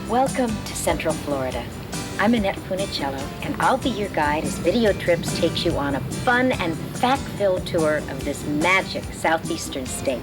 Welcome to Central Florida. I'm Annette Funicello, and I'll be your guide as Video Trips takes you on a fun and fact-filled tour of this magic southeastern state.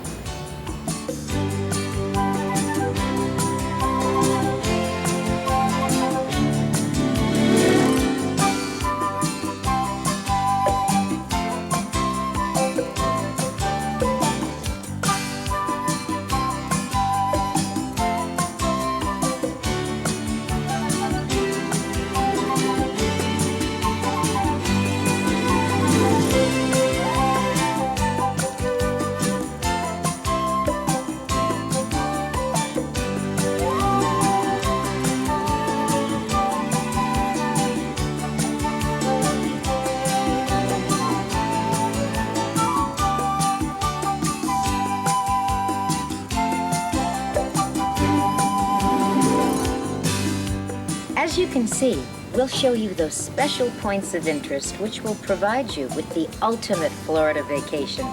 As you can see, we'll show you those special points of interest which will provide you with the ultimate Florida vacation.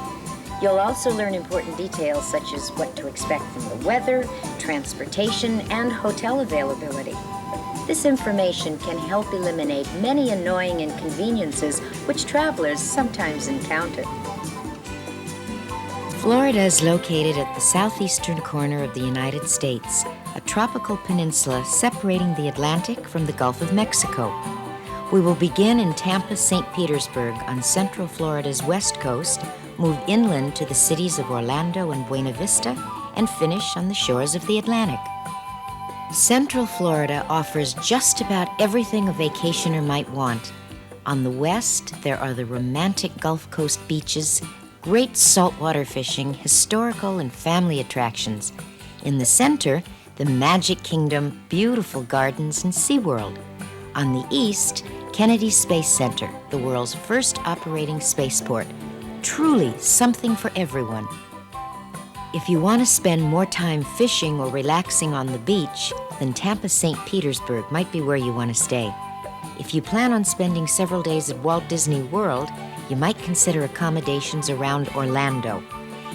You'll also learn important details such as what to expect from the weather, transportation, and hotel availability. This information can help eliminate many annoying inconveniences which travelers sometimes encounter. Florida is located at the southeastern corner of the United States, a tropical peninsula separating the Atlantic from the Gulf of Mexico. We will begin in Tampa, St. Petersburg on Central Florida's west coast, move inland to the cities of Orlando and Buena Vista, and finish on the shores of the Atlantic. Central Florida offers just about everything a vacationer might want. On the west, there are the romantic Gulf Coast beaches, great saltwater fishing, historical and family attractions. In the center, the Magic Kingdom, beautiful gardens, and SeaWorld. On the east, Kennedy Space Center, the world's first operating spaceport. Truly something for everyone. If you want to spend more time fishing or relaxing on the beach, then Tampa, St. Petersburg might be where you want to stay. If you plan on spending several days at Walt Disney World, you might consider accommodations around Orlando.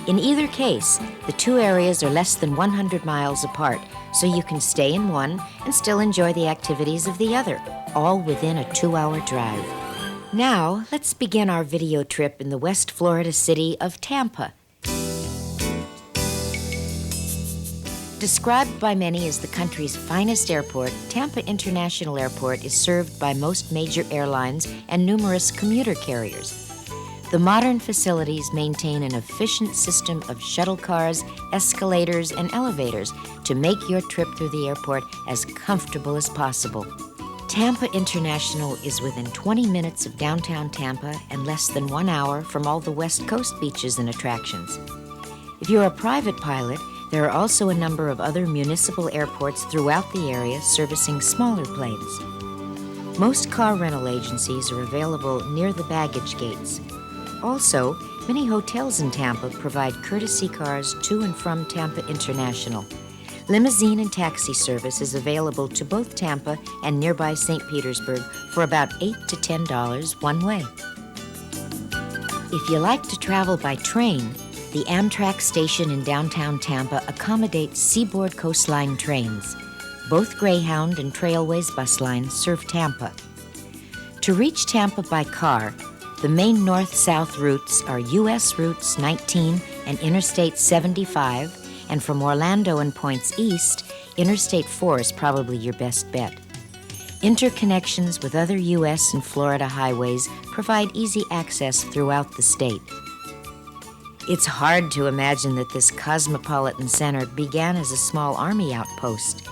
In either case, the two areas are less than 100 miles apart, so you can stay in one and still enjoy the activities of the other, all within a 2-hour drive. Now, let's begin our video trip in the West Florida city of Tampa. Described by many as the country's finest airport, Tampa International Airport is served by most major airlines and numerous commuter carriers. The modern facilities maintain an efficient system of shuttle cars, escalators, and elevators to make your trip through the airport as comfortable as possible. Tampa International is within 20 minutes of downtown Tampa and less than 1 hour from all the West Coast beaches and attractions. If you're a private pilot, there are also a number of other municipal airports throughout the area servicing smaller planes. Most car rental agencies are available near the baggage gates. Also, many hotels in Tampa provide courtesy cars to and from Tampa International. Limousine and taxi service is available to both Tampa and nearby St. Petersburg for about $8 to $10 one way. If you like to travel by train, the Amtrak station in downtown Tampa accommodates Seaboard Coastline trains. Both Greyhound and Trailways bus lines serve Tampa. To reach Tampa by car, the main north-south routes are U.S. Routes 19 and Interstate 75, and from Orlando and points east, Interstate 4 is probably your best bet. Interconnections with other U.S. and Florida highways provide easy access throughout the state. It's hard to imagine that this cosmopolitan center began as a small army outpost.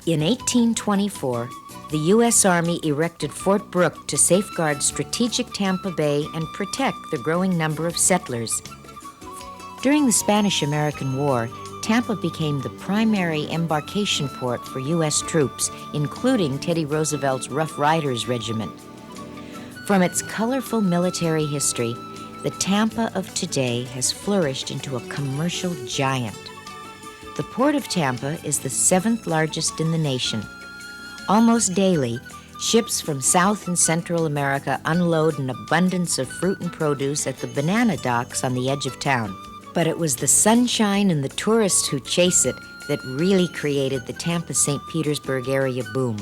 In 1824, the U.S. Army erected Fort Brooke to safeguard strategic Tampa Bay and protect the growing number of settlers. During the Spanish-American War, Tampa became the primary embarkation port for U.S. troops, including Teddy Roosevelt's Rough Riders Regiment. From its colorful military history, the Tampa of today has flourished into a commercial giant. The Port of Tampa is the 7th largest in the nation. Almost daily, ships from South and Central America unload an abundance of fruit and produce at the banana docks on the edge of town. But it was the sunshine and the tourists who chase it that really created the Tampa-St. Petersburg area boom.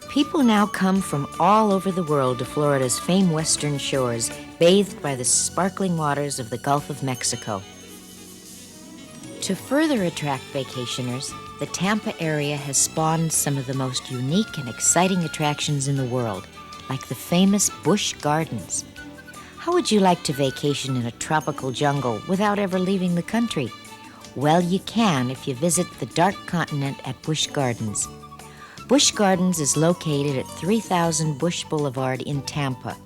People now come from all over the world to Florida's famed western shores, bathed by the sparkling waters of the Gulf of Mexico. To further attract vacationers, the Tampa area has spawned some of the most unique and exciting attractions in the world, like the famous Busch Gardens. How would you like to vacation in a tropical jungle without ever leaving the country? Well, you can if you visit the Dark Continent at Busch Gardens. Busch Gardens is located at 3000 Busch Boulevard in Tampa.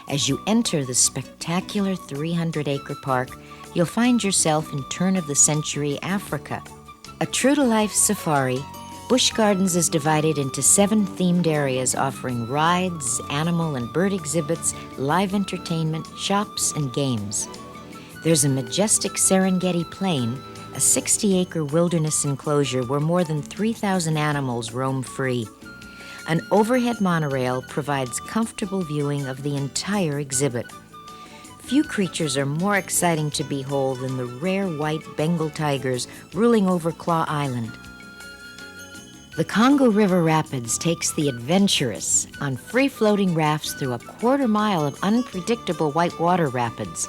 As you enter the spectacular 300-acre park, you'll find yourself in turn-of-the-century Africa. A true-to-life safari, Busch Gardens is divided into 7 themed areas offering rides, animal and bird exhibits, live entertainment, shops, and games. There's a majestic Serengeti Plain, a 60-acre wilderness enclosure where more than 3,000 animals roam free. An overhead monorail provides comfortable viewing of the entire exhibit. Few creatures are more exciting to behold than the rare white Bengal tigers ruling over Claw Island. The Congo River Rapids takes the adventurous on free-floating rafts through a quarter-mile of unpredictable whitewater rapids.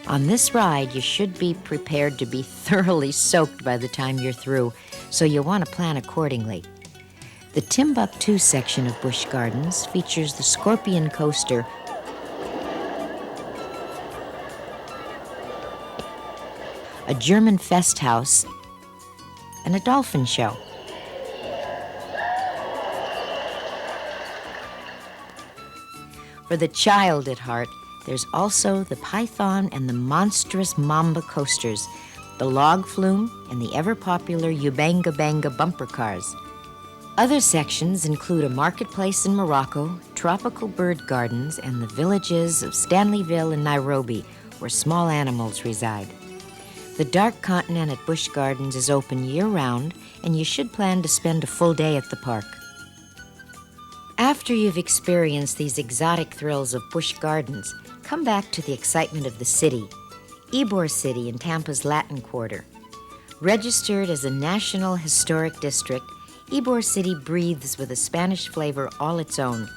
On this ride, you should be prepared to be thoroughly soaked by the time you're through, so you'll want to plan accordingly. The Timbuktu section of Busch Gardens features the Scorpion Coaster, a German fest house, and a dolphin show. For the child at heart, there's also the Python and the monstrous Mamba coasters, the log flume, and the ever-popular Ubanga Banga bumper cars. Other sections include a marketplace in Morocco, tropical bird gardens, and the villages of Stanleyville and Nairobi, where small animals reside. The Dark Continent at Busch Gardens is open year-round, and you should plan to spend a full day at the park. After you've experienced these exotic thrills of Busch Gardens, come back to the excitement of the city, Ybor City in Tampa's Latin Quarter. Registered as a National Historic District, Ybor City breathes with a Spanish flavor all its own.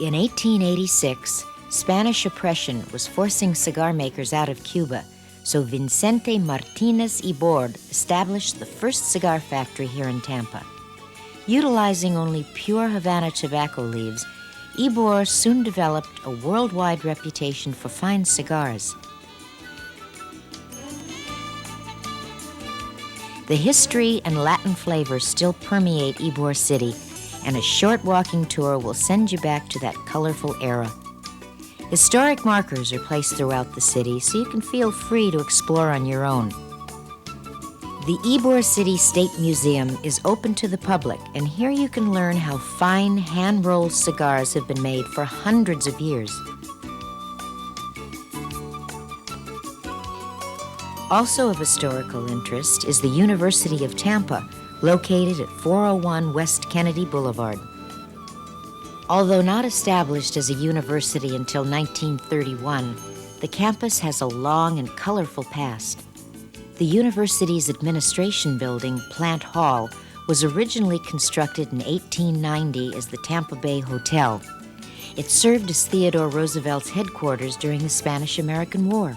In 1886, Spanish oppression was forcing cigar makers out of Cuba, so Vicente Martinez Ybor established the first cigar factory here in Tampa. Utilizing only pure Havana tobacco leaves, Ybor soon developed a worldwide reputation for fine cigars. The history and Latin flavors still permeate Ybor City, and a short walking tour will send you back to that colorful era. Historic markers are placed throughout the city, so you can feel free to explore on your own. The Ybor City State Museum is open to the public, and here you can learn how fine hand-rolled cigars have been made for hundreds of years. Also of historical interest is the University of Tampa, located at 401 West Kennedy Boulevard. Although not established as a university until 1931, the campus has a long and colorful past. The university's administration building, Plant Hall, was originally constructed in 1890 as the Tampa Bay Hotel. It served as Theodore Roosevelt's headquarters during the Spanish-American War,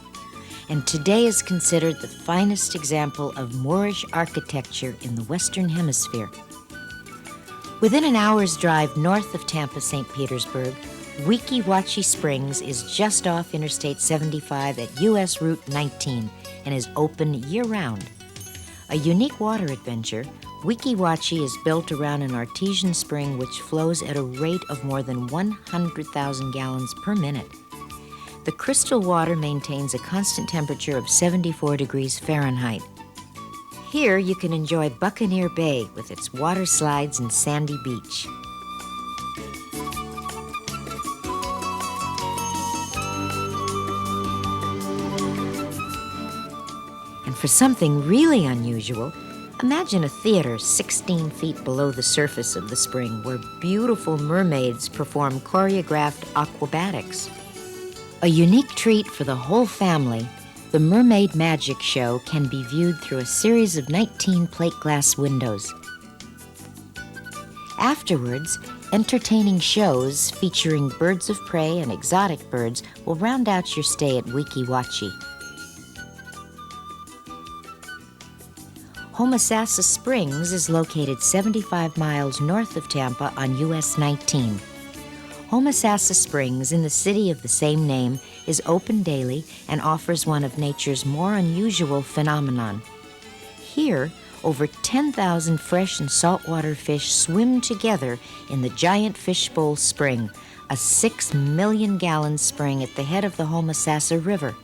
and today is considered the finest example of Moorish architecture in the Western Hemisphere. Within an hour's drive north of Tampa, St. Petersburg, Weeki Wachee Springs is just off Interstate 75 at U.S. Route 19 and is open year-round. A unique water adventure, Weeki Wachee is built around an artesian spring which flows at a rate of more than 100,000 gallons per minute. The crystal water maintains a constant temperature of 74 degrees Fahrenheit. Here you can enjoy Buccaneer Bay with its water slides and sandy beach. And for something really unusual, imagine a theater 16 feet below the surface of the spring where beautiful mermaids perform choreographed aquabatics. A unique treat for the whole family, The Mermaid Magic Show can be viewed through a series of 19 plate glass windows. Afterwards, entertaining shows featuring birds of prey and exotic birds will round out your stay at Weeki Wachee. Homosassa Springs is located 75 miles north of Tampa on US 19. Homosassa Springs, in the city of the same name, is open daily and offers one of nature's more unusual phenomenon. Here, over 10,000 fresh and saltwater fish swim together in the giant fishbowl spring, a 6 million gallon spring at the head of the Homosassa River.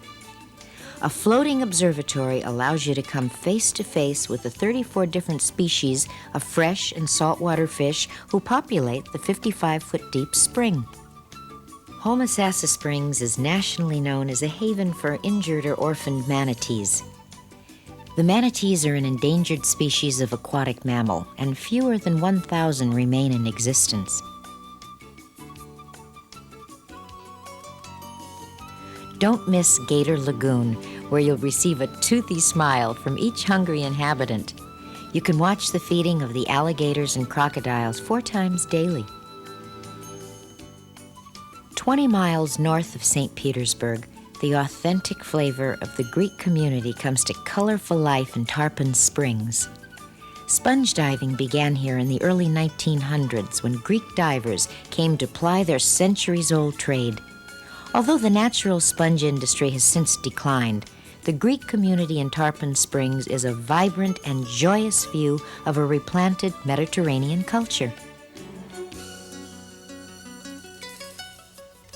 A floating observatory allows you to come face to face with the 34 different species of fresh and saltwater fish who populate the 55-foot deep spring. Homosassa Springs is nationally known as a haven for injured or orphaned manatees. The manatees are an endangered species of aquatic mammal, and fewer than 1,000 remain in existence. Don't miss Gator Lagoon, where you'll receive a toothy smile from each hungry inhabitant. You can watch the feeding of the alligators and crocodiles 4 times daily. 20 miles north of St. Petersburg, the authentic flavor of the Greek community comes to colorful life in Tarpon Springs. Sponge diving began here in the early 1900s when Greek divers came to ply their centuries-old trade. Although the natural sponge industry has since declined, the Greek community in Tarpon Springs is a vibrant and joyous view of a replanted Mediterranean culture.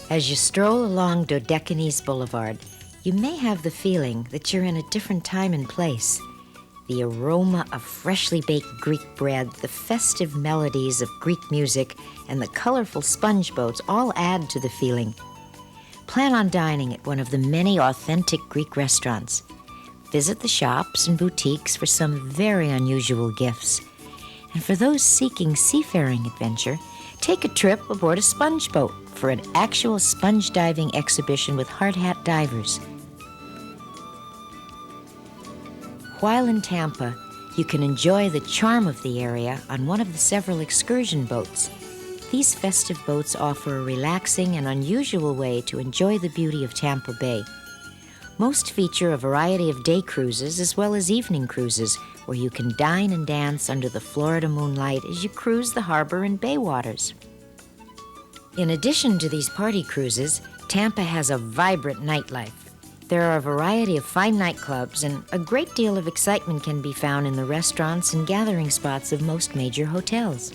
As you stroll along Dodecanese Boulevard, you may have the feeling that you're in a different time and place. The aroma of freshly baked Greek bread, the festive melodies of Greek music, and the colorful sponge boats all add to the feeling. Plan on dining at one of the many authentic Greek restaurants. Visit the shops and boutiques for some very unusual gifts. And for those seeking seafaring adventure, take a trip aboard a sponge boat for an actual sponge diving exhibition with hard hat divers. While in Tampa, you can enjoy the charm of the area on one of the several excursion boats. These festive boats offer a relaxing and unusual way to enjoy the beauty of Tampa Bay. Most feature a variety of day cruises as well as evening cruises, where you can dine and dance under the Florida moonlight as you cruise the harbor and bay waters. In addition to these party cruises, Tampa has a vibrant nightlife. There are a variety of fine nightclubs, and a great deal of excitement can be found in the restaurants and gathering spots of most major hotels.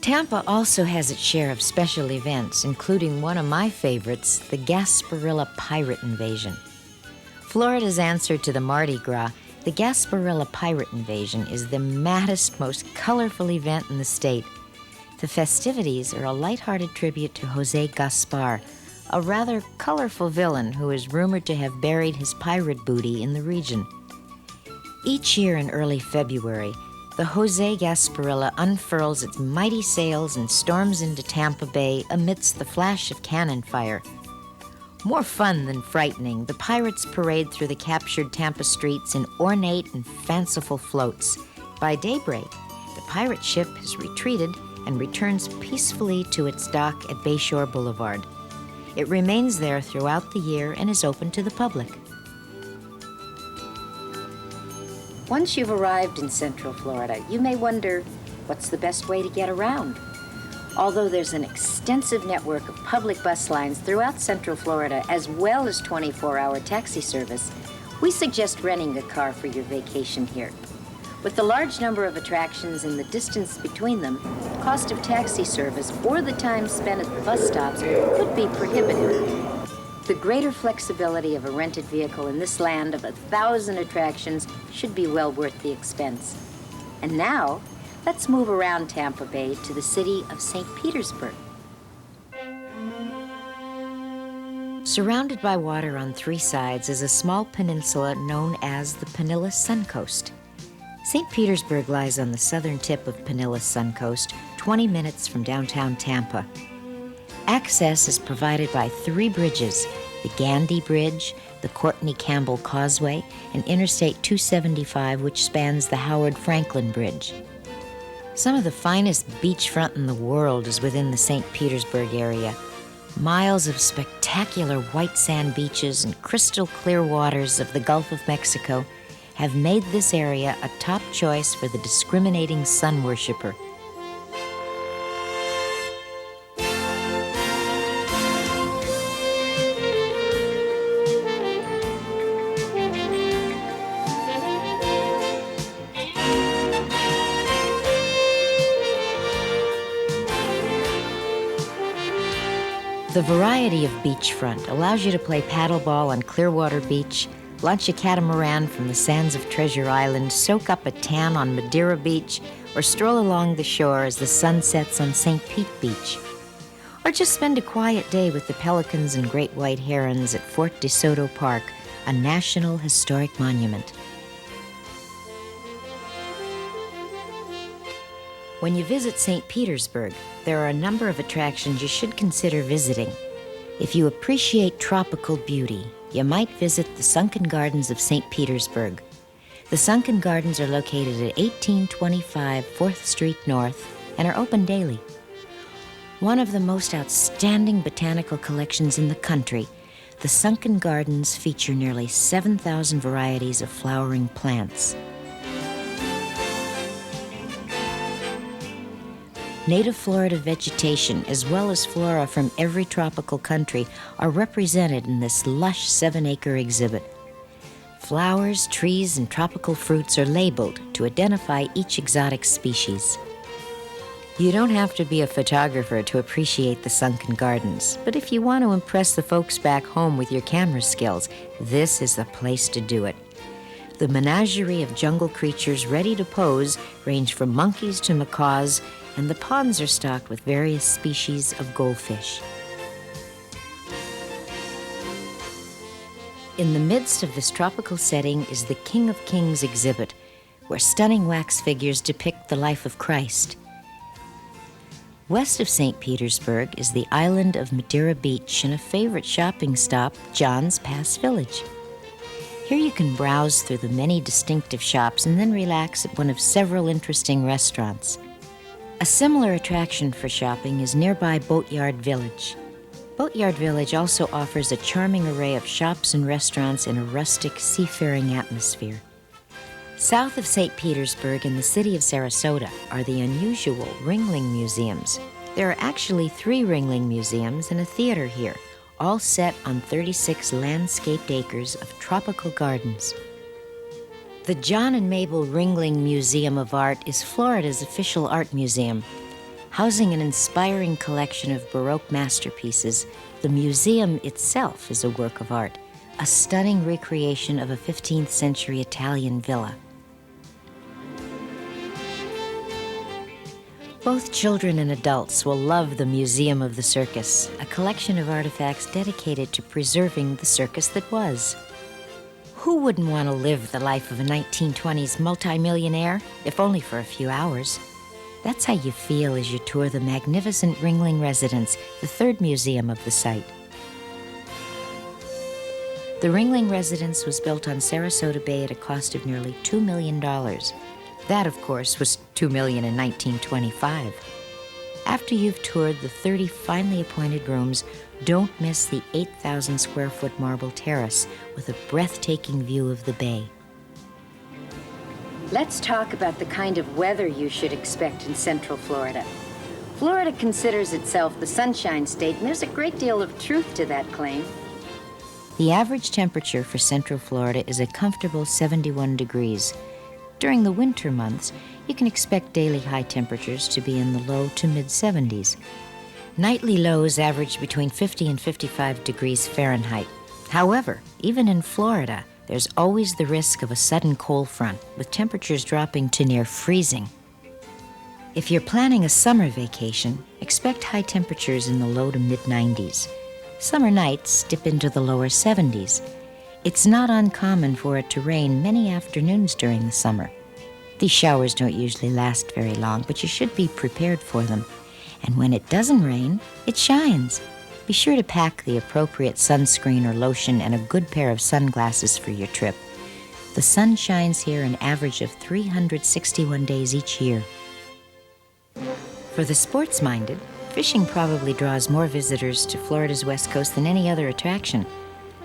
Tampa also has its share of special events, including one of my favorites, the Gasparilla Pirate Invasion. Florida's answer to the Mardi Gras, the Gasparilla Pirate Invasion is the maddest, most colorful event in the state. The festivities are a lighthearted tribute to Jose Gaspar, a rather colorful villain who is rumored to have buried his pirate booty in the region. Each year in early February, the Jose Gasparilla unfurls its mighty sails and storms into Tampa Bay amidst the flash of cannon fire. More fun than frightening, the pirates parade through the captured Tampa streets in ornate and fanciful floats. By daybreak, the pirate ship has retreated and returns peacefully to its dock at Bayshore Boulevard. It remains there throughout the year and is open to the public. Once you've arrived in Central Florida, you may wonder, what's the best way to get around? Although there's an extensive network of public bus lines throughout Central Florida, as well as 24-hour taxi service, we suggest renting a car for your vacation here. With the large number of attractions and the distance between them, the cost of taxi service or the time spent at the bus stops could be prohibitive. The greater flexibility of a rented vehicle in this land of 1,000 attractions should be well worth the expense. And now, let's move around Tampa Bay to the city of St. Petersburg. Surrounded by water on 3 sides is a small peninsula known as the Pinellas Suncoast. St. Petersburg lies on the southern tip of Pinellas Suncoast, 20 minutes from downtown Tampa. Access is provided by 3 bridges: the Gandy Bridge, the Courtney Campbell Causeway, and Interstate 275, which spans the Howard Franklin Bridge. Some of the finest beachfront in the world is within the St. Petersburg area. Miles of spectacular white sand beaches and crystal clear waters of the Gulf of Mexico have made this area a top choice for the discriminating sun worshiper. The variety of beachfront allows you to play paddleball on Clearwater Beach, launch a catamaran from the sands of Treasure Island, soak up a tan on Madeira Beach, or stroll along the shore as the sun sets on St. Pete Beach. Or just spend a quiet day with the pelicans and great white herons at Fort DeSoto Park, a National Historic Monument. When you visit St. Petersburg, there are a number of attractions you should consider visiting. If you appreciate tropical beauty, you might visit the Sunken Gardens of St. Petersburg. The Sunken Gardens are located at 1825 4th Street North and are open daily. One of the most outstanding botanical collections in the country, the Sunken Gardens feature nearly 7,000 varieties of flowering plants. Native Florida vegetation, as well as flora from every tropical country, are represented in this lush 7-acre exhibit. Flowers, trees, and tropical fruits are labeled to identify each exotic species. You don't have to be a photographer to appreciate the Sunken Gardens, but if you want to impress the folks back home with your camera skills, this is the place to do it. The menagerie of jungle creatures ready to pose range from monkeys to macaws, and the ponds are stocked with various species of goldfish. In the midst of this tropical setting is the King of Kings exhibit, where stunning wax figures depict the life of Christ. West of St. Petersburg is the island of Madeira Beach and a favorite shopping stop, John's Pass Village. Here you can browse through the many distinctive shops and then relax at one of several interesting restaurants. A similar attraction for shopping is nearby Boatyard Village. Boatyard Village also offers a charming array of shops and restaurants in a rustic, seafaring atmosphere. South of St. Petersburg in the city of Sarasota are the unusual Ringling Museums. There are actually 3 Ringling Museums and a theater here, all set on 36 landscaped acres of tropical gardens. The John and Mabel Ringling Museum of Art is Florida's official art museum. Housing an inspiring collection of Baroque masterpieces, the museum itself is a work of art, a stunning recreation of a 15th century Italian villa. Both children and adults will love the Museum of the Circus, a collection of artifacts dedicated to preserving the circus that was. Who wouldn't want to live the life of a 1920s multimillionaire, if only for a few hours? That's how you feel as you tour the magnificent Ringling residence, the 3rd museum of the site. The Ringling residence was built on Sarasota Bay at a cost of nearly $2 million. That, of course, was $2 million in 1925. After you've toured the 30 finely appointed rooms, don't miss the 8,000 square foot marble terrace with a breathtaking view of the bay. Let's talk about the kind of weather you should expect in Central Florida. Florida considers itself the Sunshine State, and there's a great deal of truth to that claim. The average temperature for Central Florida is a comfortable 71 degrees. During the winter months, you can expect daily high temperatures to be in the low to mid-70s. Nightly lows average between 50 and 55 degrees Fahrenheit. However, even in Florida, there's always the risk of a sudden cold front, with temperatures dropping to near freezing. If you're planning a summer vacation, expect high temperatures in the low to mid-90s. Summer nights dip into the lower 70s. It's not uncommon for it to rain many afternoons during the summer. These showers don't usually last very long, but you should be prepared for them. And when it doesn't rain, it shines. Be sure to pack the appropriate sunscreen or lotion and a good pair of sunglasses for your trip. The sun shines here an average of 361 days each year. For the sports-minded, fishing probably draws more visitors to Florida's West Coast than any other attraction.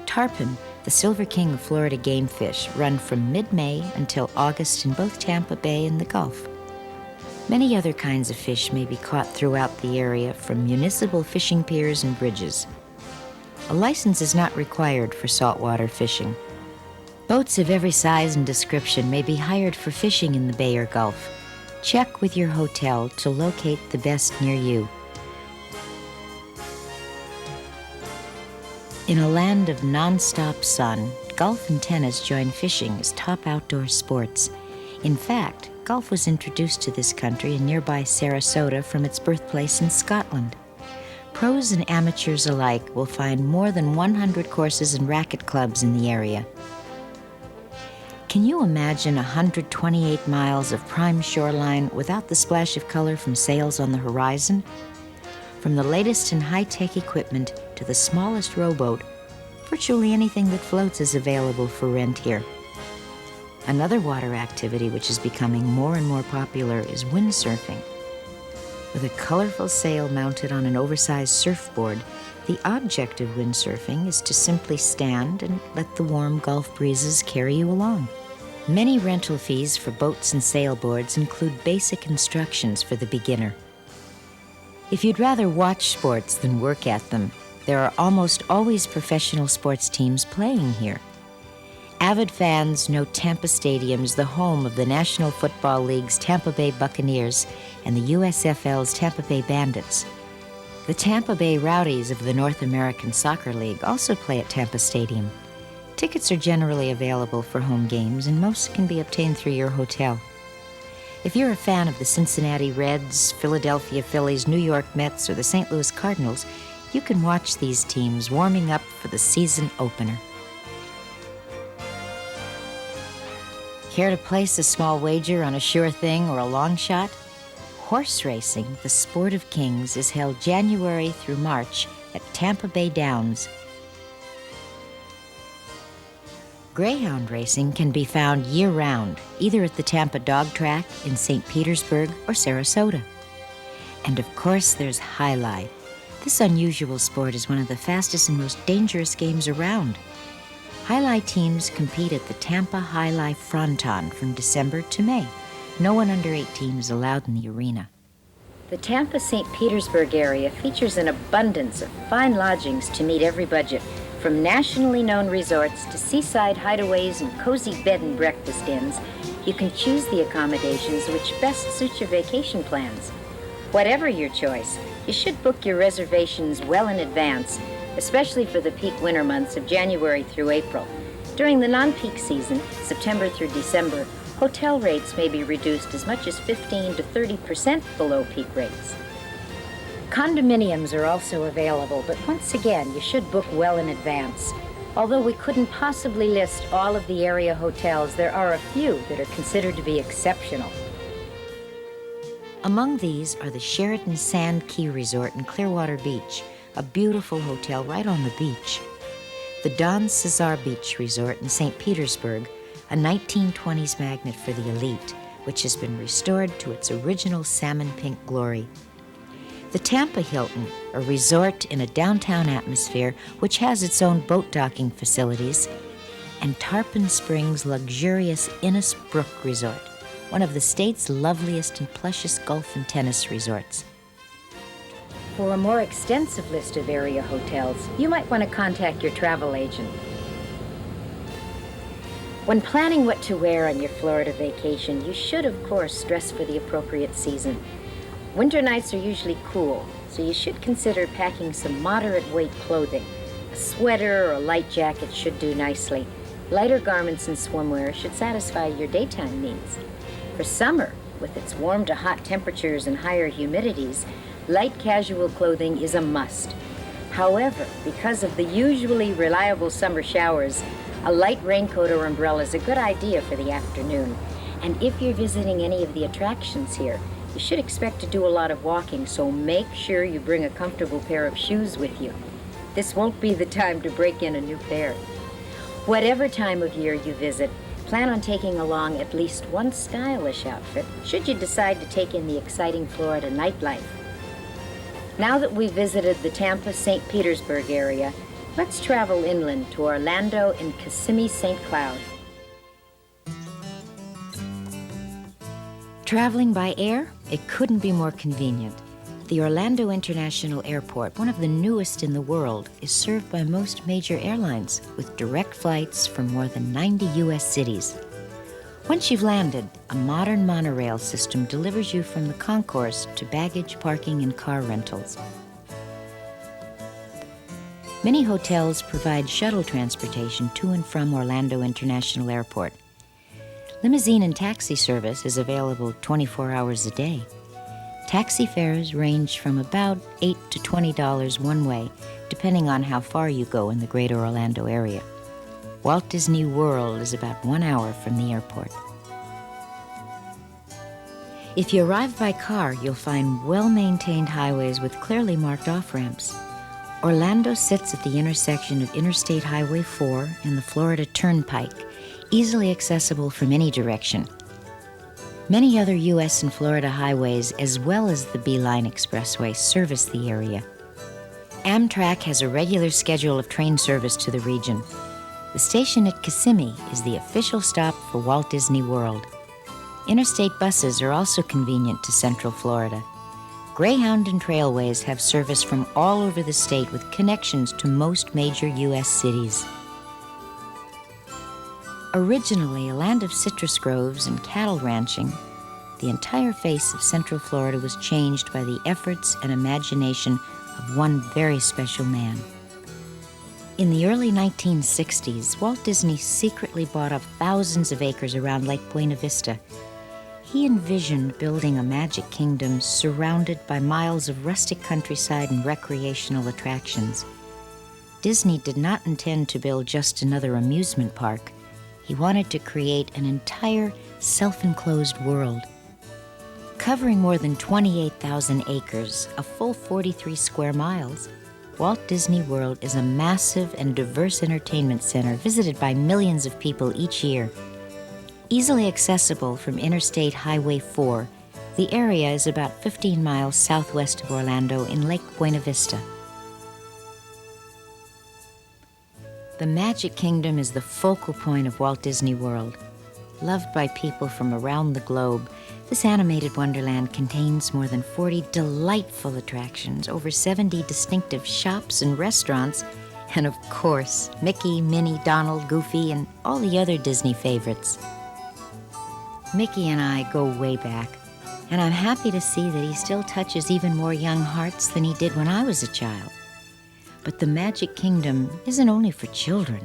Tarpon, the silver king of Florida game fish, run from mid-May until August in both Tampa Bay and the Gulf. Many other kinds of fish may be caught throughout the area from municipal fishing piers and bridges. A license is not required for saltwater fishing. Boats of every size and description may be hired for fishing in the Bay or Gulf. Check with your hotel to locate the best near you. In a land of non-stop sun, golf and tennis join fishing as top outdoor sports. In fact, golf was introduced to this country in nearby Sarasota from its birthplace in Scotland. Pros and amateurs alike will find more than 100 courses and racket clubs in the area. Can you imagine 128 miles of prime shoreline without the splash of color from sails on the horizon? From the latest in high-tech equipment to the smallest rowboat, virtually anything that floats is available for rent here. Another water activity which is becoming more and more popular is windsurfing. With a colorful sail mounted on an oversized surfboard, the object of windsurfing is to simply stand and let the warm Gulf breezes carry you along. Many rental fees for boats and sailboards include basic instructions for the beginner. If you'd rather watch sports than work at them, there are almost always professional sports teams playing here. Avid fans know Tampa Stadium's the home of the National Football League's Tampa Bay Buccaneers and the USFL's Tampa Bay Bandits. The Tampa Bay Rowdies of the North American Soccer League also play at Tampa Stadium. Tickets are generally available for home games, and most can be obtained through your hotel. If you're a fan of the Cincinnati Reds, Philadelphia Phillies, New York Mets, or the St. Louis Cardinals, you can watch these teams warming up for the season opener. Care to place a small wager on a sure thing or a long shot? Horse racing, the sport of kings, is held January through March at Tampa Bay Downs. Greyhound racing can be found year-round, either at the Tampa Dog Track in St. Petersburg or Sarasota. And of course, there's Jai Alai. This unusual sport is one of the fastest and most dangerous games around. Jai Alai teams compete at the Tampa Jai Alai Fronton from December to May. No one under 18 is allowed in the arena. The Tampa-St. Petersburg area features an abundance of fine lodgings to meet every budget, from nationally known resorts to seaside hideaways and cozy bed and breakfast inns. You can choose the accommodations which best suit your vacation plans. Whatever your choice, you should book your reservations well in advance, especially for the peak winter months of January through April. During the non-peak season, September through December, hotel rates may be reduced as much as 15 to 30% below peak rates. Condominiums are also available, but once again, you should book well in advance. Although we couldn't possibly list all of the area hotels, there are a few that are considered to be exceptional. Among these are the Sheraton Sand Key Resort in Clearwater Beach, a beautiful hotel right on the beach. The Don Cesar Beach Resort in St. Petersburg, a 1920s magnet for the elite, which has been restored to its original salmon pink glory. The Tampa Hilton, a resort in a downtown atmosphere which has its own boat docking facilities, and Tarpon Springs' luxurious Innis Brook Resort, one of the state's loveliest and plushest golf and tennis resorts. For a more extensive list of area hotels, you might want to contact your travel agent. When planning what to wear on your Florida vacation, you should, of course, dress for the appropriate season. Winter nights are usually cool, so you should consider packing some moderate weight clothing. A sweater or a light jacket should do nicely. Lighter garments and swimwear should satisfy your daytime needs. For summer, with its warm to hot temperatures and higher humidities, light casual clothing is a must. However, because of the usually reliable summer showers, a light raincoat or umbrella is a good idea for the afternoon. And if you're visiting any of the attractions here, You should expect to do a lot of walking, so make sure you bring a comfortable pair of shoes with you. This won't be the time to break in a new pair. Whatever time of year you visit, plan on taking along at least one stylish outfit, should you decide to take in the exciting Florida nightlife. Now that we've visited the Tampa, St. Petersburg area, let's travel inland to Orlando and Kissimmee, St. Cloud. Traveling by air, it couldn't be more convenient. The Orlando International Airport, one of the newest in the world, is served by most major airlines with direct flights from more than 90 U.S. cities. Once you've landed, a modern monorail system delivers you from the concourse to baggage, parking, and car rentals. Many hotels provide shuttle transportation to and from Orlando International Airport. Limousine and taxi service is available 24 hours a day. Taxi fares range from about $8 to $20 one way, depending on how far you go in the greater Orlando area. Walt Disney World is about 1 hour from the airport. If you arrive by car, you'll find well-maintained highways with clearly marked off-ramps. Orlando sits at the intersection of Interstate Highway 4 and the Florida Turnpike, easily accessible from any direction. Many other U.S. and Florida highways, as well as the Beeline Expressway, service the area. Amtrak has a regular schedule of train service to the region. The station at Kissimmee is the official stop for Walt Disney World. Interstate buses are also convenient to Central Florida. Greyhound and Trailways have service from all over the state with connections to most major U.S. cities. Originally a land of citrus groves and cattle ranching, the entire face of Central Florida was changed by the efforts and imagination of one very special man. In the early 1960s, Walt Disney secretly bought up thousands of acres around Lake Buena Vista. He envisioned building a magic kingdom surrounded by miles of rustic countryside and recreational attractions. Disney did not intend to build just another amusement park. He wanted to create an entire self-enclosed world. Covering more than 28,000 acres, a full 43 square miles, Walt Disney World is a massive and diverse entertainment center visited by millions of people each year. Easily accessible from Interstate Highway 4, the area is about 15 miles southwest of Orlando in Lake Buena Vista. The Magic Kingdom is the focal point of Walt Disney World. Loved by people from around the globe, this animated wonderland contains more than 40 delightful attractions, over 70 distinctive shops and restaurants, and of course, Mickey, Minnie, Donald, Goofy, and all the other Disney favorites. Mickey and I go way back, and I'm happy to see that he still touches even more young hearts than he did when I was a child. But the Magic Kingdom isn't only for children.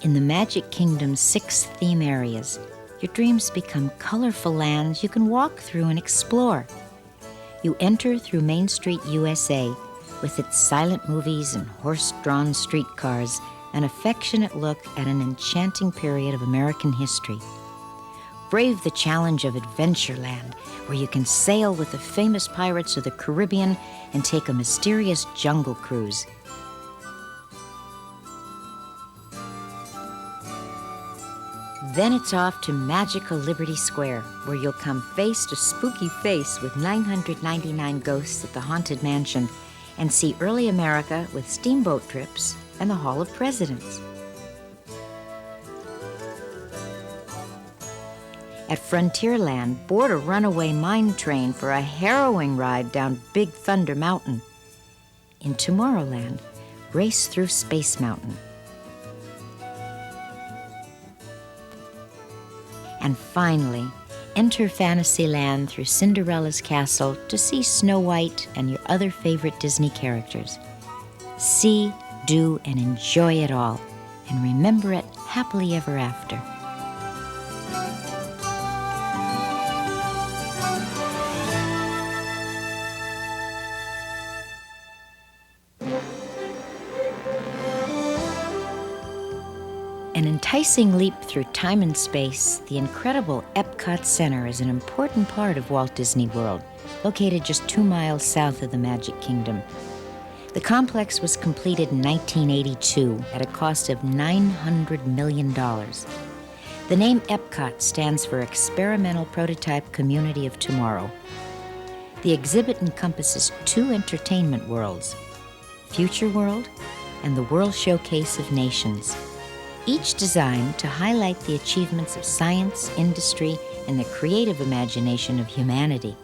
In the Magic Kingdom's 6 theme areas, your dreams become colorful lands you can walk through and explore. You enter through Main Street, USA, with its silent movies and horse-drawn streetcars, an affectionate look at an enchanting period of American history. Brave the challenge of Adventureland, where you can sail with the famous pirates of the Caribbean and take a mysterious jungle cruise. Then it's off to magical Liberty Square, where you'll come face to spooky face with 999 ghosts at the Haunted Mansion and see early America with steamboat trips and the Hall of Presidents. At Frontierland, board a runaway mine train for a harrowing ride down Big Thunder Mountain. In Tomorrowland, race through Space Mountain. And finally, enter Fantasyland through Cinderella's castle to see Snow White and your other favorite Disney characters. See, do, and enjoy it all, and remember it happily ever after. An enticing leap through time and space, the incredible Epcot Center is an important part of Walt Disney World, located just 2 miles south of the Magic Kingdom. The complex was completed in 1982 at a cost of $900 million. The name Epcot stands for Experimental Prototype Community of Tomorrow. The exhibit encompasses 2 entertainment worlds, Future World and the World Showcase of Nations, each designed to highlight the achievements of science, industry, and the creative imagination of humanity.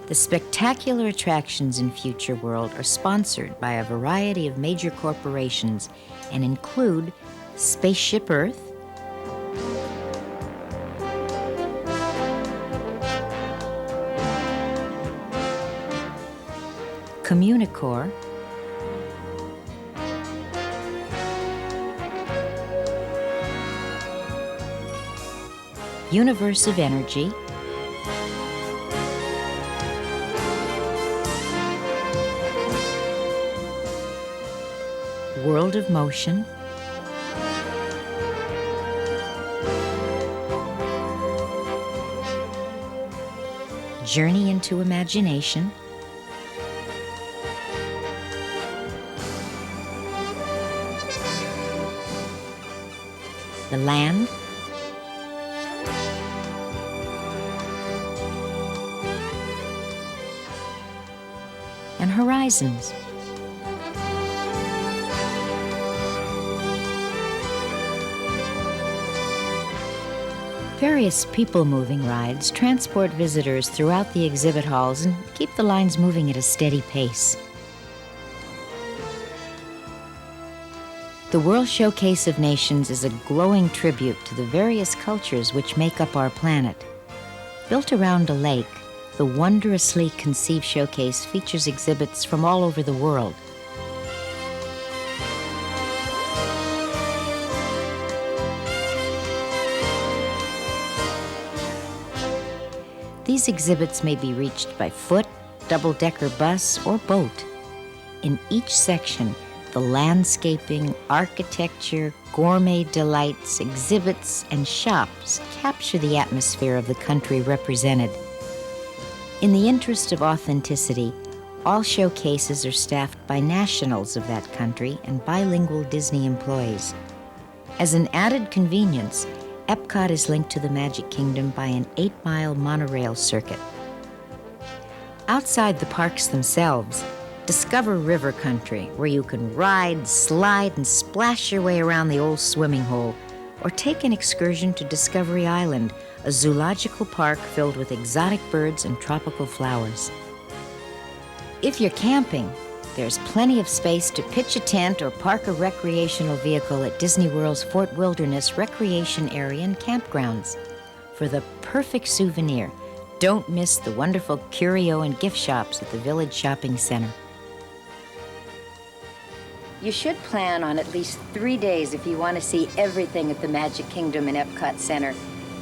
The spectacular attractions in Future World are sponsored by a variety of major corporations and include Spaceship Earth, Communicore, Universe of Energy, World of Motion, Journey into Imagination, The Land, and Horizons. Various people-moving rides transport visitors throughout the exhibit halls and keep the lines moving at a steady pace. The World Showcase of Nations is a glowing tribute to the various cultures which make up our planet. Built around a lake, the wondrously conceived showcase features exhibits from all over the world. These exhibits may be reached by foot, double-decker bus, or boat. In each section, the landscaping, architecture, gourmet delights, exhibits, and shops capture the atmosphere of the country represented. In the interest of authenticity, all showcases are staffed by nationals of that country and bilingual Disney employees. As an added convenience, Epcot is linked to the Magic Kingdom by an 8-mile monorail circuit. Outside the parks themselves, discover River Country, where you can ride, slide, and splash your way around the old swimming hole, or take an excursion to Discovery Island, a zoological park filled with exotic birds and tropical flowers. If you're camping, there's plenty of space to pitch a tent or park a recreational vehicle at Disney World's Fort Wilderness Recreation Area and Campgrounds. For the perfect souvenir, don't miss the wonderful curio and gift shops at the Village Shopping Center. You should plan on at least 3 days if you want to see everything at the Magic Kingdom and Epcot Center.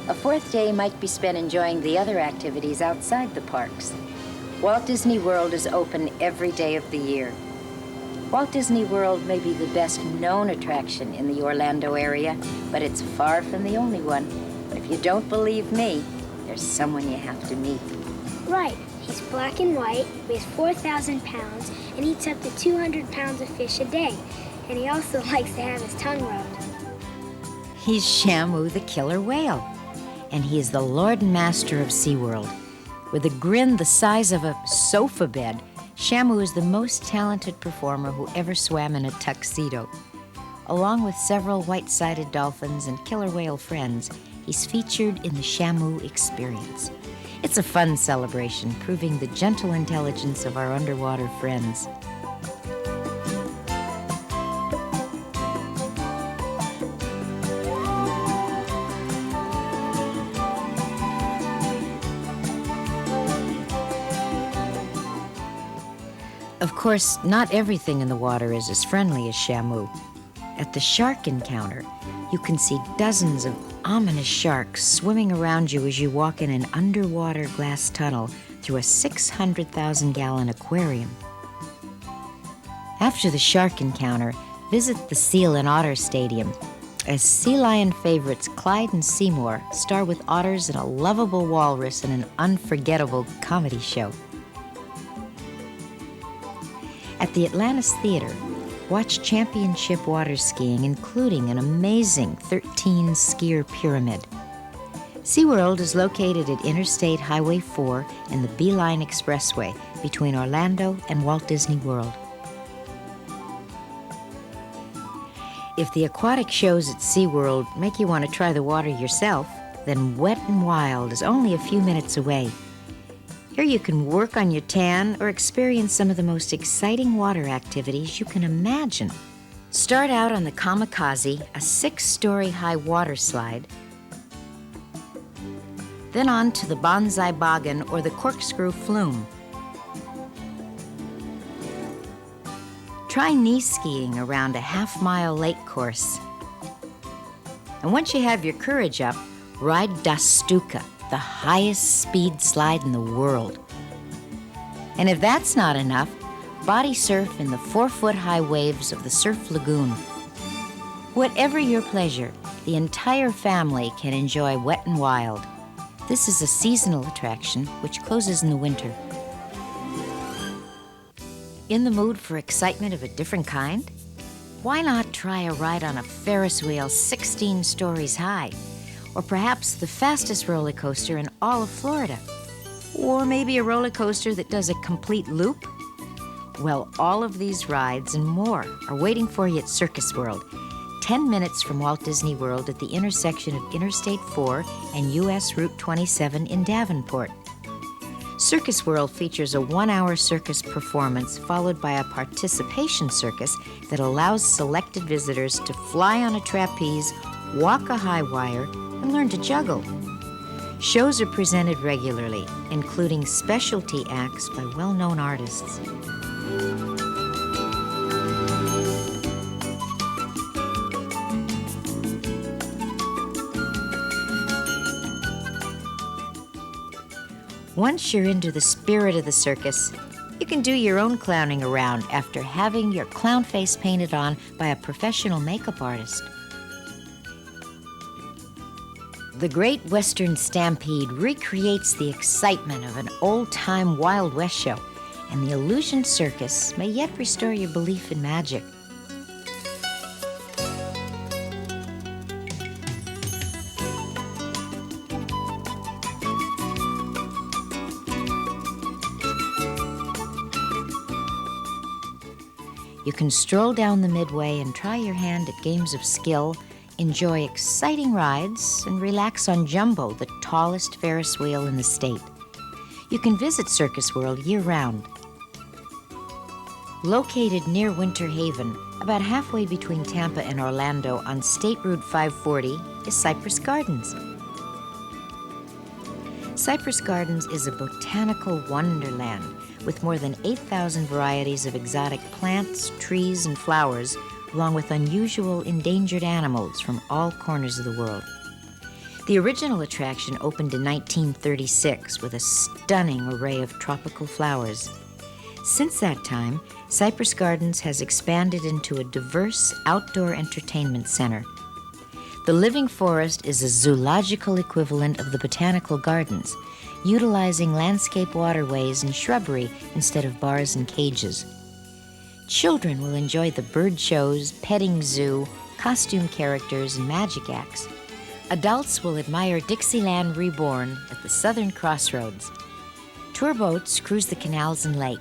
A 4th day might be spent enjoying the other activities outside the parks. Walt Disney World is open every day of the year. Walt Disney World may be the best known attraction in the Orlando area, but it's far from the only one. If you don't believe me, there's someone you have to meet. Right. He's black and white, weighs 4,000 pounds, and eats up to 200 pounds of fish a day. And he also likes to have his tongue rubbed. He's Shamu the killer whale, and he is the Lord and Master of SeaWorld. With a grin the size of a sofa bed, Shamu is the most talented performer who ever swam in a tuxedo. Along with several white-sided dolphins and killer whale friends, he's featured in the Shamu Experience. It's a fun celebration, proving the gentle intelligence of our underwater friends. Of course, not everything in the water is as friendly as Shamu. At the shark encounter, you can see dozens of ominous sharks swimming around you as you walk in an underwater glass tunnel through a 600,000-gallon aquarium. After the shark encounter, visit the Seal and Otter Stadium, as sea lion favorites Clyde and Seymour star with otters and a lovable walrus in an unforgettable comedy show. At the Atlantis Theater, watch championship water skiing, including an amazing 13-skier pyramid. SeaWorld is located at Interstate Highway 4 and the Beeline Expressway between Orlando and Walt Disney World. If the aquatic shows at SeaWorld make you want to try the water yourself, then Wet n Wild is only a few minutes away. Here you can work on your tan or experience some of the most exciting water activities you can imagine. Start out on the Kamikaze, a 6-story high water slide, then on to the Bonsai Boggin or the Corkscrew Flume. Try knee skiing around a half-mile lake course. And once you have your courage up, ride Das Stuka, the highest speed slide in the world. And if that's not enough, body surf in the 4-foot-high waves of the Surf Lagoon. Whatever your pleasure, the entire family can enjoy Wet n Wild. This is a seasonal attraction which closes in the winter. In the mood for excitement of a different kind? Why not try a ride on a Ferris wheel 16 stories high? Or perhaps the fastest roller coaster in all of Florida? Or maybe a roller coaster that does a complete loop? Well, all of these rides and more are waiting for you at Circus World, 10 minutes from Walt Disney World at the intersection of Interstate 4 and US Route 27 in Davenport. Circus World features a 1-hour circus performance followed by a participation circus that allows selected visitors to fly on a trapeze, walk a high wire, and learn to juggle. Shows are presented regularly, including specialty acts by well-known artists. Once you're into the spirit of the circus, you can do your own clowning around after having your clown face painted on by a professional makeup artist. The Great Western Stampede recreates the excitement of an old-time Wild West show, and the Illusion Circus may yet restore your belief in magic. You can stroll down the Midway and try your hand at games of skill, enjoy exciting rides, and relax on Jumbo, the tallest Ferris wheel in the state. You can visit Circus World year-round. Located near Winter Haven, about halfway between Tampa and Orlando on State Route 540, is Cypress Gardens. Cypress Gardens is a botanical wonderland with more than 8,000 varieties of exotic plants, trees, and flowers, along with unusual endangered animals from all corners of the world. The original attraction opened in 1936 with a stunning array of tropical flowers. Since that time, Cypress Gardens has expanded into a diverse outdoor entertainment center. The Living Forest is a zoological equivalent of the botanical gardens, utilizing landscape waterways and shrubbery instead of bars and cages. Children will enjoy the bird shows, petting zoo, costume characters, and magic acts. Adults will admire Dixieland Reborn at the Southern Crossroads. Tour boats cruise the canals and lake.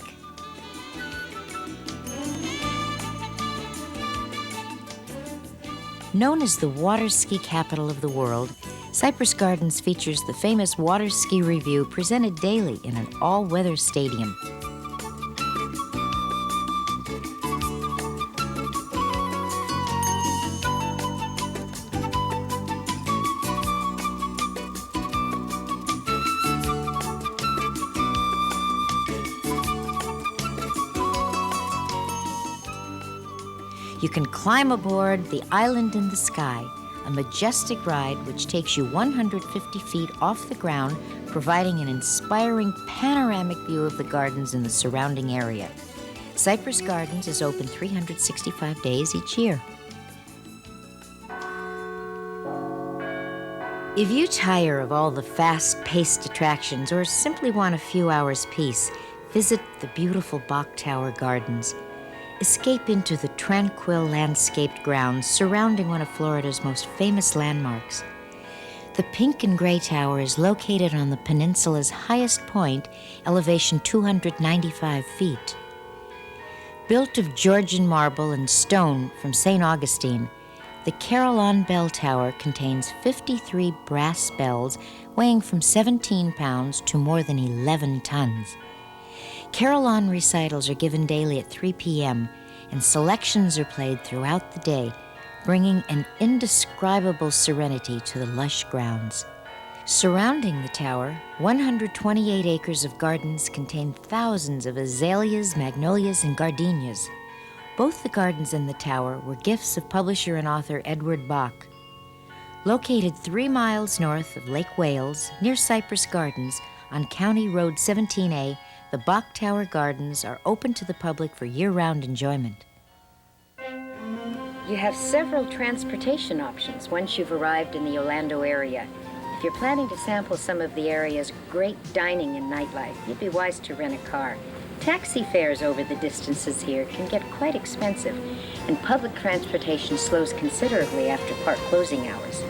Known as the water ski capital of the world, Cypress Gardens features the famous Water Ski Review presented daily in an all-weather stadium. You can climb aboard the Island in the Sky, a majestic ride which takes you 150 feet off the ground, providing an inspiring panoramic view of the gardens in the surrounding area. Cypress Gardens is open 365 days each year. If you tire of all the fast-paced attractions or simply want a few hours' peace, visit the beautiful Bok Tower Gardens. Escape into the tranquil landscaped grounds surrounding one of Florida's most famous landmarks. The pink and gray tower is located on the peninsula's highest point, elevation 295 feet. Built of Georgian marble and stone from St. Augustine, the Carillon Bell Tower contains 53 brass bells weighing from 17 pounds to more than 11 tons. Carillon recitals are given daily at 3 p.m., and selections are played throughout the day, bringing an indescribable serenity to the lush grounds. Surrounding the tower, 128 acres of gardens contain thousands of azaleas, magnolias, and gardenias. Both the gardens and the tower were gifts of publisher and author Edward Bok. Located 3 miles north of Lake Wales, near Cypress Gardens, on County Road 17A, the Bok Tower Gardens are open to the public for year-round enjoyment. You have several transportation options once you've arrived in the Orlando area. If you're planning to sample some of the area's great dining and nightlife, you'd be wise to rent a car. Taxi fares over the distances here can get quite expensive, and public transportation slows considerably after park closing hours.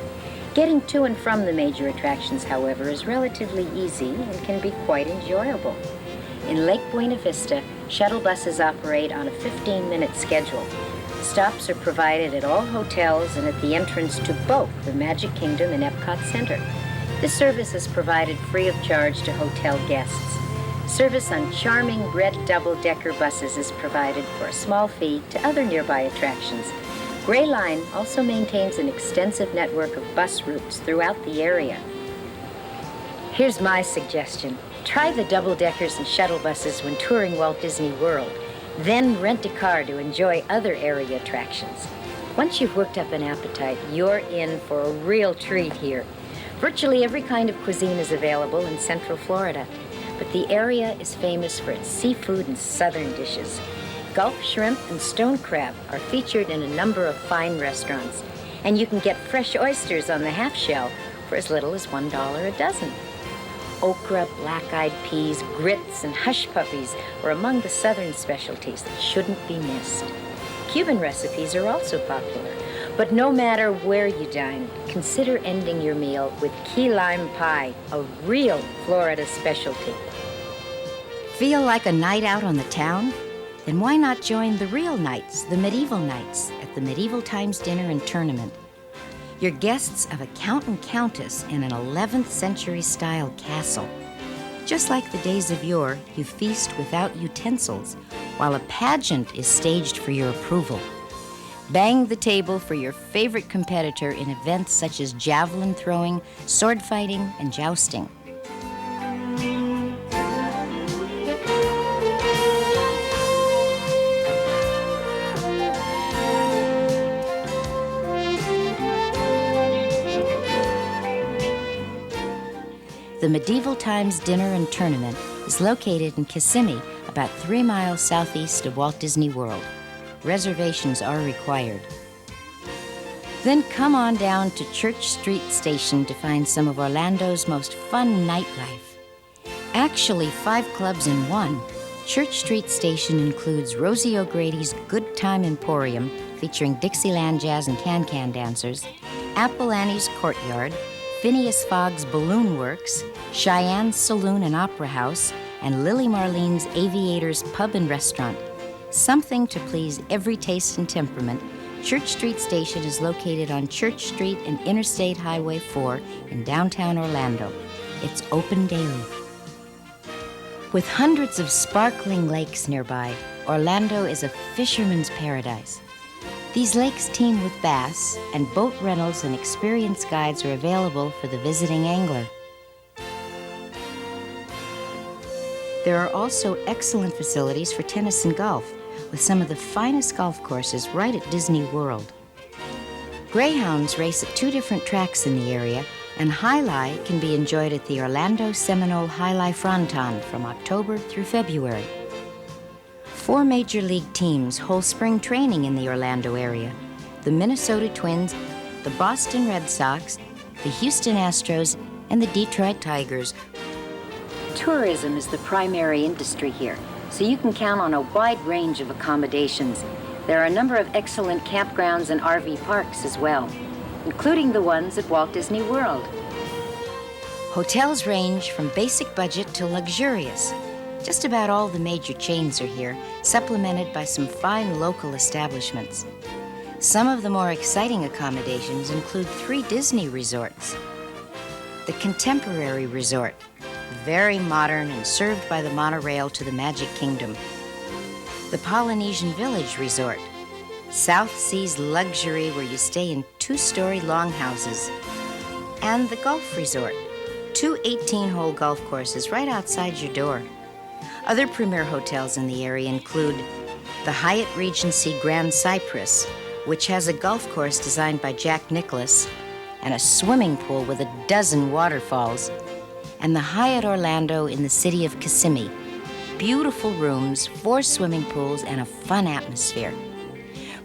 Getting to and from the major attractions, however, is relatively easy and can be quite enjoyable. In Lake Buena Vista, shuttle buses operate on a 15-minute schedule. Stops are provided at all hotels and at the entrance to both the Magic Kingdom and Epcot Center. This service is provided free of charge to hotel guests. Service on charming red double-decker buses is provided for a small fee to other nearby attractions. Gray Line also maintains an extensive network of bus routes throughout the area. Here's my suggestion. Try the double-deckers and shuttle buses when touring Walt Disney World. Then rent a car to enjoy other area attractions. Once you've worked up an appetite, you're in for a real treat here. Virtually every kind of cuisine is available in Central Florida, but the area is famous for its seafood and southern dishes. Gulf shrimp and stone crab are featured in a number of fine restaurants, and you can get fresh oysters on the half shell for as little as $1 a dozen. Okra, black-eyed peas, grits, and hush puppies are among the southern specialties that shouldn't be missed. Cuban recipes are also popular, but no matter where you dine, consider ending your meal with key lime pie, a real Florida specialty. Feel like a night out on the town? Then why not join the real nights, the medieval nights, at the Medieval Times Dinner and Tournament? You're guests of a count and countess in an 11th century style castle. Just like the days of yore, you feast without utensils, while a pageant is staged for your approval. Bang the table for your favorite competitor in events such as javelin throwing, sword fighting, and jousting. The Medieval Times Dinner and Tournament is located in Kissimmee, about 3 miles southeast of Walt Disney World. Reservations are required. Then come on down to Church Street Station to find some of Orlando's most fun nightlife. Actually, 5 clubs in one. Church Street Station includes Rosie O'Grady's Good Time Emporium, featuring Dixieland Jazz and can-can dancers, Apple Annie's Courtyard, Phineas Fogg's Balloon Works, Cheyenne's Saloon and Opera House, and Lily Marlene's Aviator's Pub and Restaurant. Something to please every taste and temperament, Church Street Station is located on Church Street and Interstate Highway 4 in downtown Orlando. It's open daily. With hundreds of sparkling lakes nearby, Orlando is a fisherman's paradise. These lakes teem with bass, and boat rentals and experienced guides are available for the visiting angler. There are also excellent facilities for tennis and golf, with some of the finest golf courses right at Disney World. Greyhounds race at 2 different tracks in the area, and Jai Alai can be enjoyed at the Orlando Seminole Jai Alai Fronton from October through February. 4 major league teams hold spring training in the Orlando area: the Minnesota Twins, the Boston Red Sox, the Houston Astros, and the Detroit Tigers. Tourism is the primary industry here, so you can count on a wide range of accommodations. There are a number of excellent campgrounds and RV parks as well, including the ones at Walt Disney World. Hotels range from basic budget to luxurious. Just about all the major chains are here, supplemented by some fine local establishments. Some of the more exciting accommodations include 3 Disney resorts. The Contemporary Resort, very modern and served by the monorail to the Magic Kingdom. The Polynesian Village Resort, South Seas luxury where you stay in 2-story longhouses. And the Golf Resort, 2 18-hole golf courses right outside your door. Other premier hotels in the area include the Hyatt Regency Grand Cypress, which has a golf course designed by Jack Nicklaus, and a swimming pool with a dozen waterfalls, and the Hyatt Orlando in the city of Kissimmee. Beautiful rooms, 4 swimming pools, and a fun atmosphere.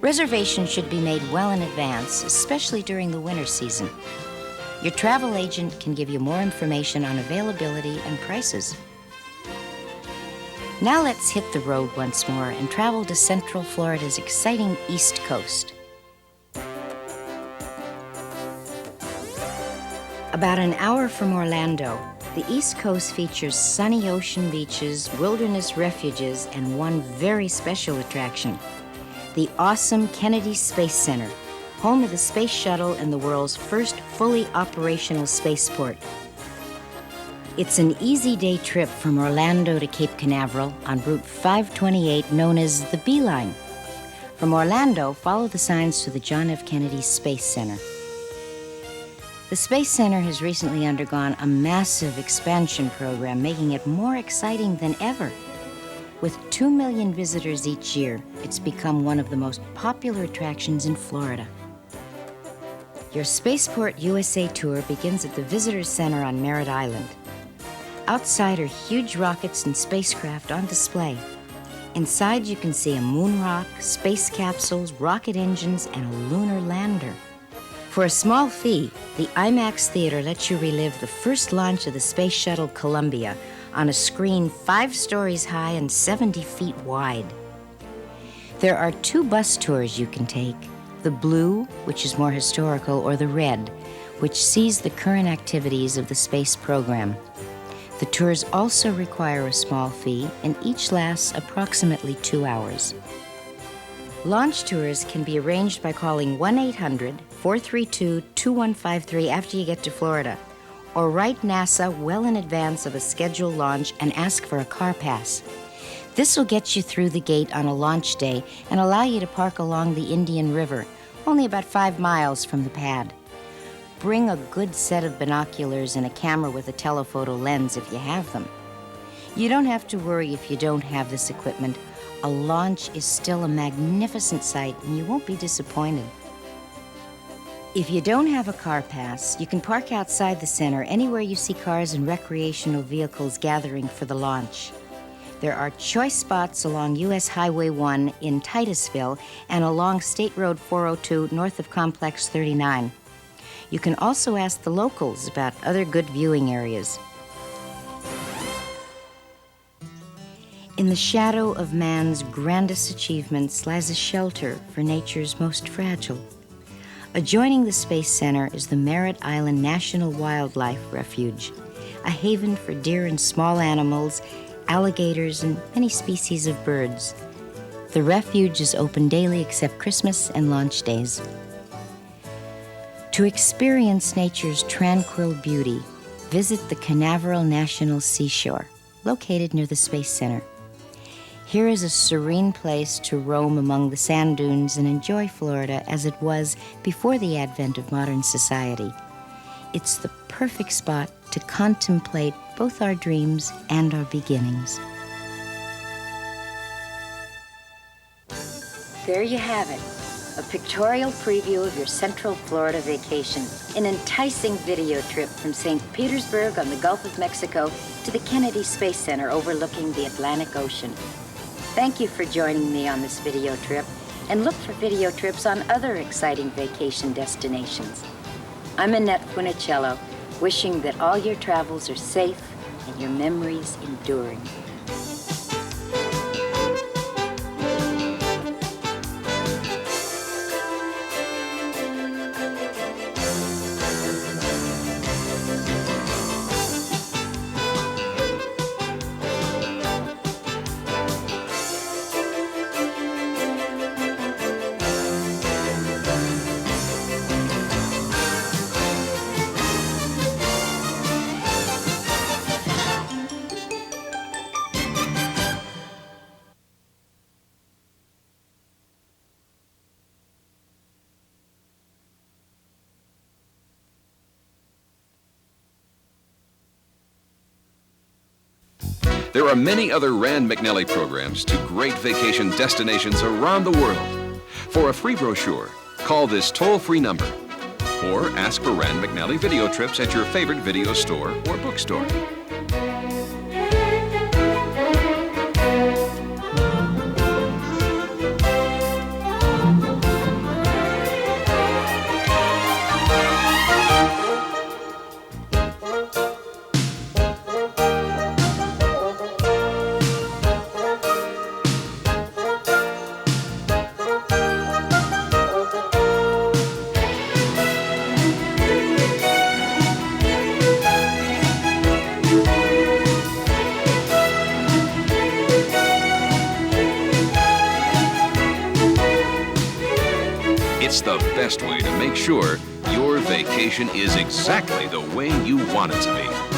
Reservations should be made well in advance, especially during the winter season. Your travel agent can give you more information on availability and prices. Now let's hit the road once more and travel to Central Florida's exciting East Coast. About an hour from Orlando, the East Coast features sunny ocean beaches, wilderness refuges, and one very special attraction, the awesome Kennedy Space Center, home of the Space Shuttle and the world's first fully operational spaceport. It's an easy day trip from Orlando to Cape Canaveral on Route 528 known as the Bee Line. From Orlando, follow the signs to the John F. Kennedy Space Center. The Space Center has recently undergone a massive expansion program, making it more exciting than ever. With 2 million visitors each year, it's become one of the most popular attractions in Florida. Your Spaceport USA tour begins at the Visitor Center on Merritt Island. Outside are huge rockets and spacecraft on display. Inside you can see a moon rock, space capsules, rocket engines, and a lunar lander. For a small fee, the IMAX Theater lets you relive the first launch of the Space Shuttle Columbia on a screen 5 stories high and 70 feet wide. There are 2 bus tours you can take, the blue, which is more historical, or the red, which sees the current activities of the space program. The tours also require a small fee, and each lasts approximately 2 hours. Launch tours can be arranged by calling 1-800-432-2153 after you get to Florida, or write NASA well in advance of a scheduled launch and ask for a car pass. This will get you through the gate on a launch day and allow you to park along the Indian River, only about 5 miles from the pad. Bring a good set of binoculars and a camera with a telephoto lens if you have them. You don't have to worry if you don't have this equipment. A launch is still a magnificent sight and you won't be disappointed. If you don't have a car pass, you can park outside the center anywhere you see cars and recreational vehicles gathering for the launch. There are choice spots along U.S. Highway 1 in Titusville and along State Road 402 north of Complex 39. You can also ask the locals about other good viewing areas. In the shadow of man's grandest achievements lies a shelter for nature's most fragile. Adjoining the Space Center is the Merritt Island National Wildlife Refuge, a haven for deer and small animals, alligators, and many species of birds. The refuge is open daily except Christmas and launch days. To experience nature's tranquil beauty, visit the Canaveral National Seashore, located near the Space Center. Here is a serene place to roam among the sand dunes and enjoy Florida as it was before the advent of modern society. It's the perfect spot to contemplate both our dreams and our beginnings. There you have it, a pictorial preview of your Central Florida vacation, an enticing video trip from St. Petersburg on the Gulf of Mexico to the Kennedy Space Center overlooking the Atlantic Ocean. Thank you for joining me on this video trip, and look for video trips on other exciting vacation destinations. I'm Annette Funicello, wishing that all your travels are safe and your memories enduring. There are many other Rand McNally programs to great vacation destinations around the world. For a free brochure, call this toll-free number or ask for Rand McNally video trips at your favorite video store or bookstore. It's the best way to make sure your vacation is exactly the way you want it to be.